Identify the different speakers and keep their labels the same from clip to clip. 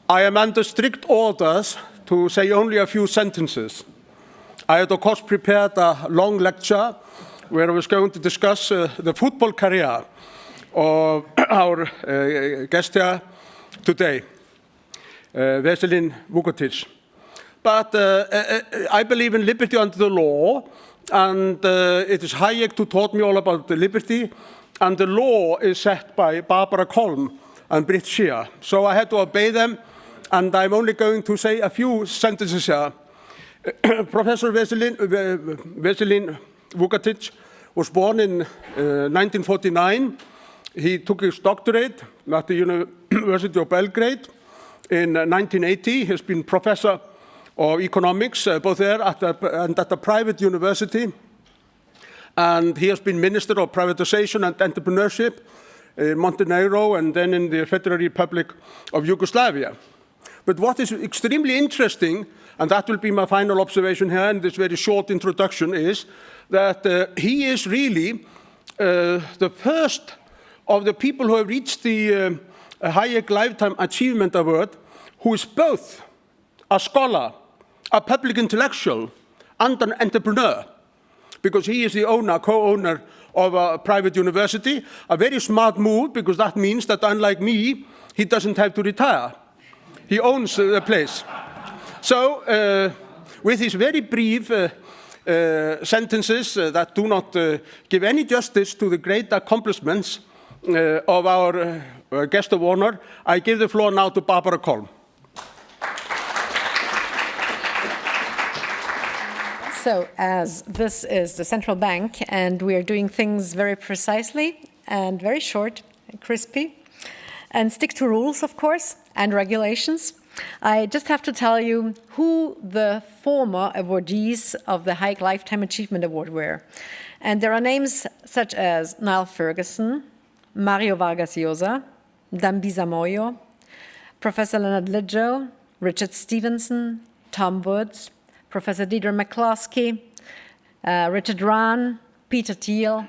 Speaker 1: I am under strict orders to say only a few sentences. I had, of course, prepared a long lecture where I was going to discuss the football career of our guest here today, Veselin Vukotić. But I believe in liberty under the law, and it is Hayek who taught me all about the liberty, and the law is set by Barbara Kolm and Britt Scheer. So I had to obey them, and I'm only going to say a few sentences here. Professor Veselin Vukotić was born in 1949. He took his doctorate at the University of Belgrade in 1980. He has been professor of economics, both there and at a private university. And he has been Minister of Privatization and Entrepreneurship in Montenegro and then in the Federal Republic of Yugoslavia. But what is extremely interesting, and that will be my final observation here in this very short introduction, is that he is really the first of the people who have reached the Hayek Lifetime Achievement Award who is both a scholar, a public intellectual, and an entrepreneur, because he is the owner, co-owner of a private university. A very smart move, because that means that, unlike me, he doesn't have to retire. He owns the place. So, with his very brief sentences that do not give any justice to the great accomplishments of our guest of honor, I give the floor now to Barbara Kolm.
Speaker 2: So, as this is the central bank and we are doing things very precisely and very short and crispy and stick to rules, of course, and regulations, I just have to tell you who the former awardees of the Hayek Lifetime Achievement Award were. And there are names such as Niall Ferguson, Mario Vargas Llosa, Dambisa Moyo, Professor Leonard Lidjow, Richard Stevenson, Tom Woods, Professor Deidre McCloskey, Richard Rahn, Peter Thiel,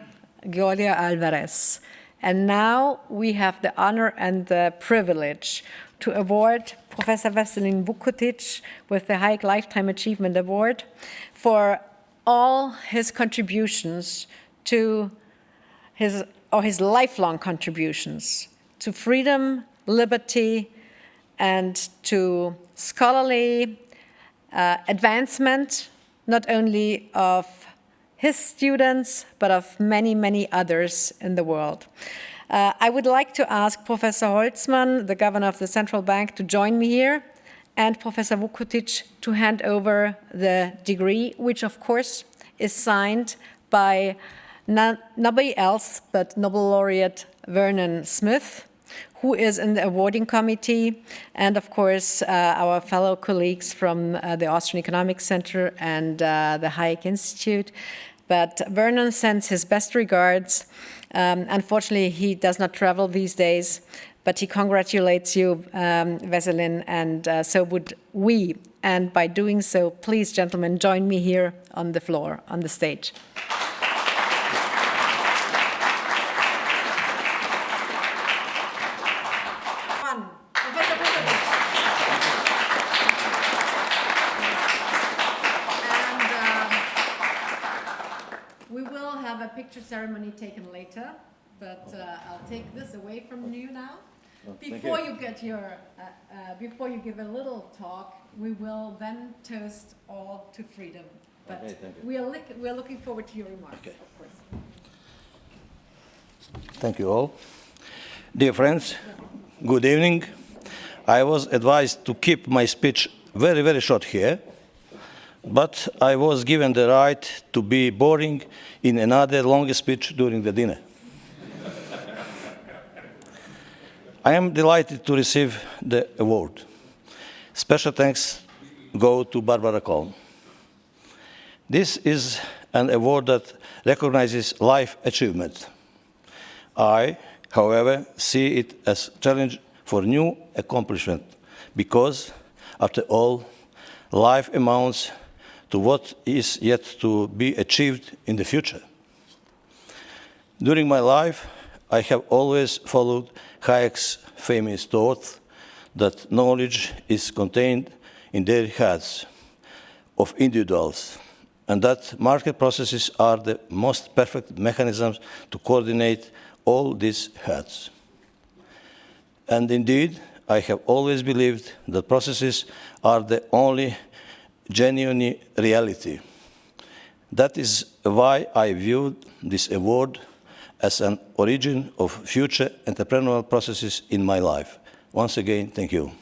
Speaker 2: Gloria Alvarez. And now we have the honor and the privilege to award Professor Veselin Vukotić with the Hayek Lifetime Achievement Award for all his contributions to his lifelong contributions to freedom, liberty, and to scholarly advancement, not only of his students, but of many, many others in the world. I would like to ask Professor Holzmann, the governor of the central bank, to join me here, and Professor Vukotić to hand over the degree, which of course is signed by nobody else but Nobel laureate Vernon Smith, who is in the awarding committee, and of course our fellow colleagues from the Austrian Economics Center and the Hayek Institute. But Vernon sends his best regards. Unfortunately, he does not travel these days, but he congratulates you, Veselin, and so would we. And by doing so, please, gentlemen, join me here on the floor, on the stage. Picture ceremony taken later, but I'll take this away from you now. Before you get your, before you give a little talk, we will then toast all to freedom. But okay, we are looking forward to your remarks, okay. Of course.
Speaker 3: Thank you all. Dear friends, good evening. I was advised to keep my speech very, very short here, but I was given the right to be boring in another long speech during the dinner. I am delighted to receive the award. Special thanks go to Barbara Kolm. This is an award that recognizes life achievement. I, however, see it as a challenge for new accomplishment because, after all, life amounts to what is yet to be achieved in the future. During my life, I have always followed Hayek's famous thought that knowledge is contained in their heads of individuals, and that market processes are the most perfect mechanisms to coordinate all these heads. And indeed, I have always believed that processes are the only genuine reality. That is why I viewed this award as an origin of future entrepreneurial processes in my life. Once again, thank you.